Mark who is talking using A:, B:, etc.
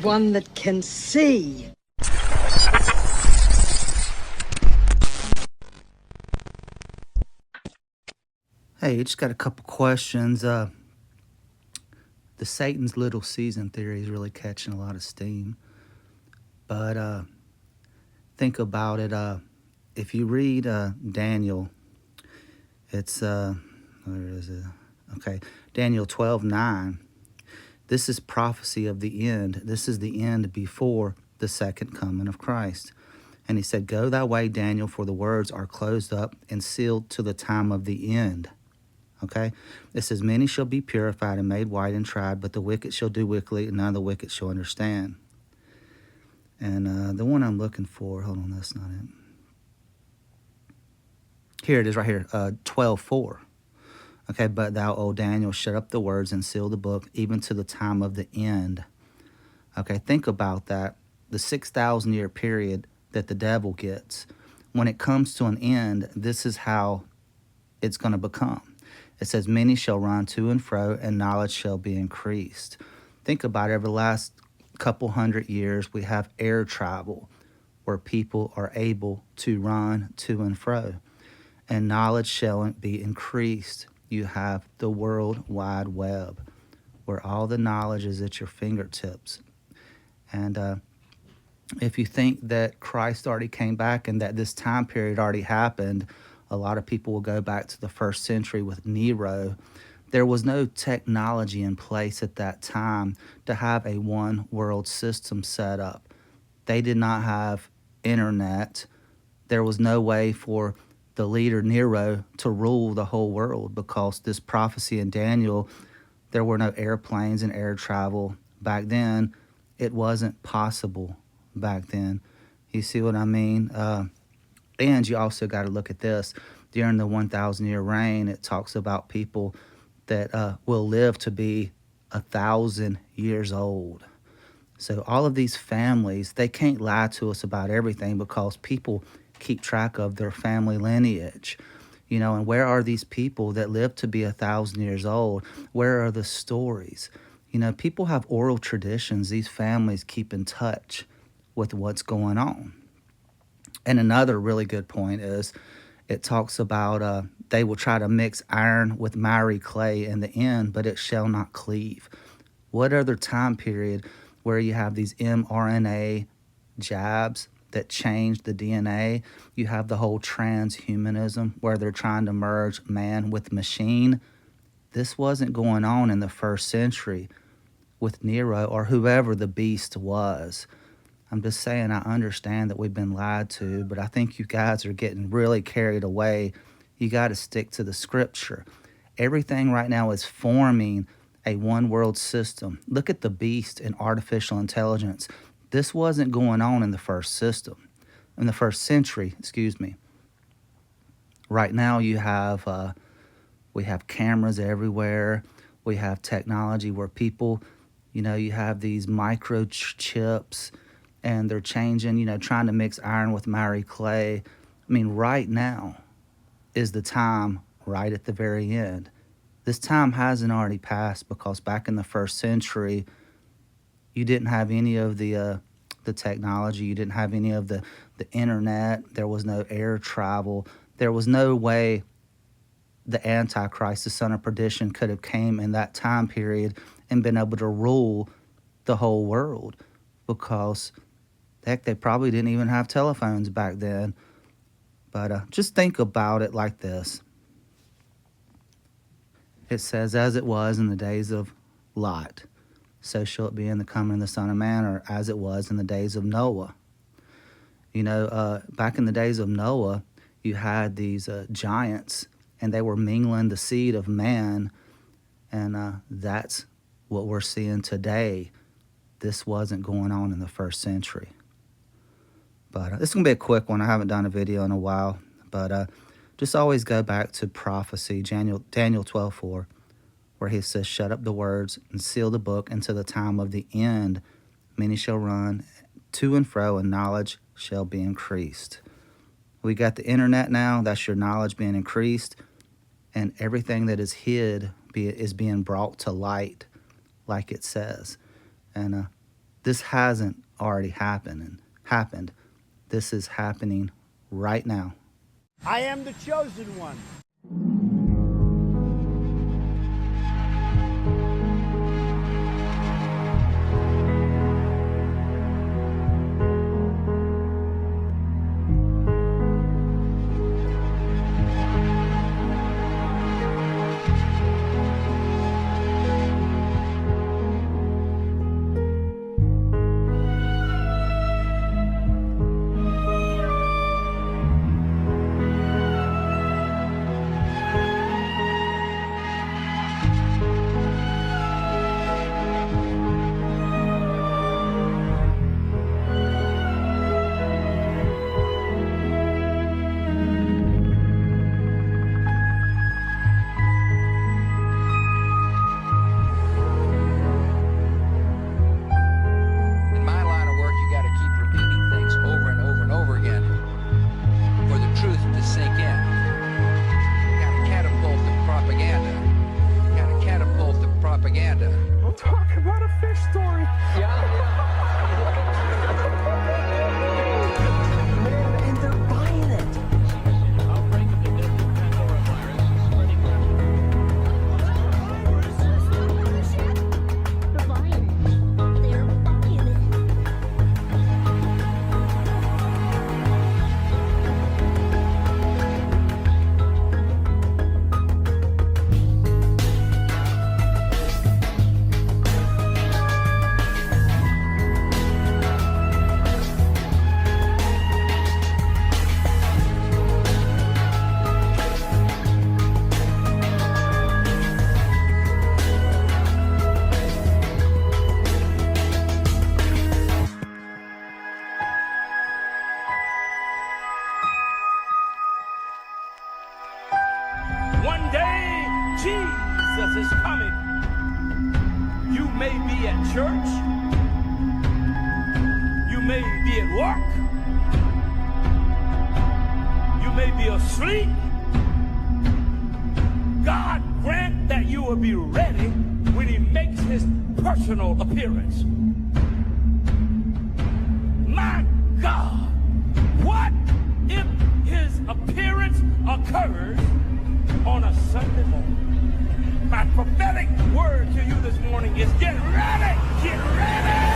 A: One that can see.
B: Hey, just got a couple questions. The Satan's Little Season theory is really catching a lot of steam. But think about it. If you read Daniel, it's, where is it? Okay, Daniel 12:9. This is prophecy of the end. This is the end before the second coming of Christ. And he said, Go thy way, Daniel, for the words are closed up and sealed to the time of the end. Okay, it says, Many shall be purified and made white and tried, but the wicked shall do wickedly, and none of the wicked shall understand. And the one I'm looking for, hold on, that's not it. Here it is right here, 12:4. Okay, but thou, O Daniel, shut up the words and seal the book, even to the time of the end. Okay, think about that. The 6,000 year period that the devil gets. When it comes to an end, this is how it's going to become. It says, Many shall run to and fro, and knowledge shall be increased. Think about it. Over the last couple 100 years, we have air travel where people are able to run to and fro, and knowledge shall be increased. You have the World Wide Web where all the knowledge is at your fingertips. And if you think that Christ already came back and that this time period already happened, a lot of people will go back to the first century with Nero. There was no technology in place at that time to have a one world system set up. They did not have internet. There was no way for the leader Nero to rule the whole world because this prophecy in Daniel, there were no airplanes and air travel back then. It wasn't possible back then. You see what I mean? And you also got to look at this. During the 1,000 year reign, it talks about people that will live to be 1,000 years old. So all of these families, they can't lie to us about everything because people keep track of their family lineage. And where are these people that live to be 1,000 years old? Where are the stories? People have oral traditions. These families keep in touch with what's going on. And another really good point is it talks about they will try to mix iron with miry clay in the end, but it shall not cleave. What other time period where you have these mRNA jabs that change the DNA? You have the whole transhumanism where they're trying to merge man with machine. This wasn't going on in the first century with Nero or whoever the beast was. I'm just saying, I understand that we've been lied to, but I think you guys are getting really carried away. You got to stick to the scripture. Everything right now is forming a one world system. Look at the beast in artificial intelligence. This wasn't going on in the first century, excuse me. Right now you have, we have cameras everywhere. We have technology where people, you have these microchips, and they're changing, trying to mix iron with miry clay. I mean, right now is the time, right at the very end. This time hasn't already passed because back in the first century, you didn't have any of the technology. You didn't have any of the internet. There was no air travel. There was no way the Antichrist, the son of perdition, could have came in that time period and been able to rule the whole world because heck, they probably didn't even have telephones back then. But just think about it like this. It says, as it was in the days of Lot, so shall it be in the coming of the Son of Man, or as it was in the days of Noah. Back in the days of Noah, you had these giants, and they were mingling the seed of man, and that's what we're seeing today. This wasn't going on in the first century. But this is going to be a quick one. I haven't done a video in a while. But just always go back to prophecy, Daniel 12:4, where he says, Shut up the words and seal the book until the time of the end. Many shall run to and fro, and knowledge shall be increased. We got the internet now. That's your knowledge being increased. And everything that is hid is being brought to light, like it says. And This hasn't already happened. This is happening right now.
C: I am the chosen one.
D: In my line of work, you got to keep repeating things over and over and over again for the truth to sink in. You got to catapult the propaganda. You got to catapult the propaganda.
E: I'm talking about a fish story. Man, and they're buying it.
F: Outbreak of the deadly Pandora virus is spreading rapidly.
G: They're buying it. They're buying it.
H: One day, Jesus is coming. You may be at church. You may be at work. You may be asleep. God grant that you will be ready when he makes his personal appearance. My God, what if his appearance occurs on a Sunday morning? My prophetic word to you this morning is get ready, get ready.